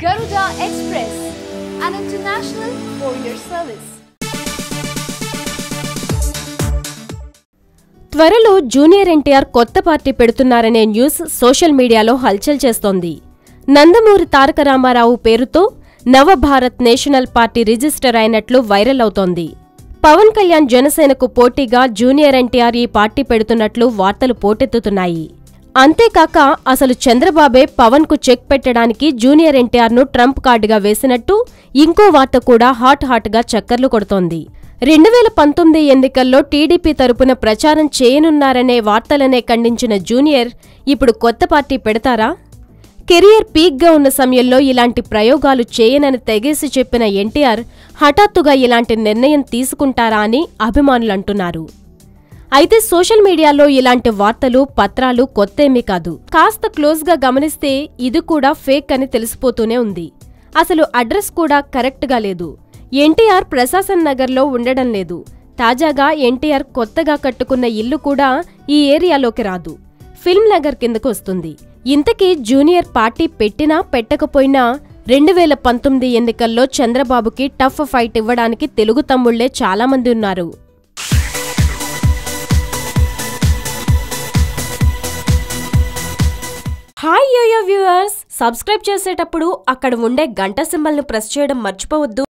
Garuda Express, an international courier service. త్వరలో junior NTR కొత్త party పెడుతున్నారనే news social మీడియాలో హల్చల్ చేస్తోంది. నందమూరి తారక రామారావు పేరుతో నవభారత్ నేషనల్ పార్టీ రిజిస్టర్ అయినట్లు వైరల్ అవుతోంది. పవన్ కళ్యాణ్ జనసేనకు పోటీగా జూనియర్ ఎన్టీఆర్ ఈ పార్టీ పెడుతున్నట్లు వార్తలు పోటెత్తుతున్నాయి. అంతేకాక అసలు చంద్రబాబే పవన్ కు చెక్ పెట్టడానికి జూనియర్ ఎన్టీఆర్ ను ట్రంప్ కార్డుగా వేసినట్టు ఇంకో వార్త కూడా హాట్ గా చక్కర్లు కొడుతోంది. 2019 ఎన్నికల్లో టీడీపీ తరపున ప్రచారం చేయనున్నారనే వార్తలనే ఖండించిన జూనియర్ ఇప్పుడు కొత్త పార్టీ పెడతారా? కెరియర్ పీక్గా ఉన్న సమయంలో ఇలాంటి ప్రయోగాలు చేయనని తెగేసి చెప్పిన ఎన్టీఆర్ హఠాత్తుగా ఇలాంటి నిర్ణయం తీసుకుంటారా అని అభిమానులంటున్నారు. అయితే సోషల్ మీడియాలో ఇలాంటి వార్తలు, పత్రాలు కొత్తేమీ కాదు. కాస్త క్లోజ్గా గమనిస్తే ఇది కూడా ఫేక్ అని తెలిసిపోతూనే ఉంది. అసలు అడ్రస్ కూడా కరెక్ట్గా లేదు. ఎన్టీఆర్ ప్రశాసన్ నగర్లో ఉండడం లేదు. తాజాగా ఎన్టీఆర్ కొత్తగా కట్టుకున్న ఇల్లు కూడా ఈ ఏరియాలోకి రాదు. ఫిల్మ్ నగర్ కిందకు వస్తుంది. ఇంతకీ జూనియర్ పార్టీ పెట్టినా పెట్టకపోయినా 2019 ఎన్నికల్లో చంద్రబాబుకి టఫ్ ఫైట్ ఇవ్వడానికి తెలుగు తమ్ముళ్లే చాలామంది ఉన్నారు. హాయ్ యోయో వ్యూవర్స్, సబ్స్క్రైబ్ చేసేటప్పుడు అక్కడ ఉండే గంట సింబల్ను ప్రెస్ చేయడం మర్చిపోవద్దు.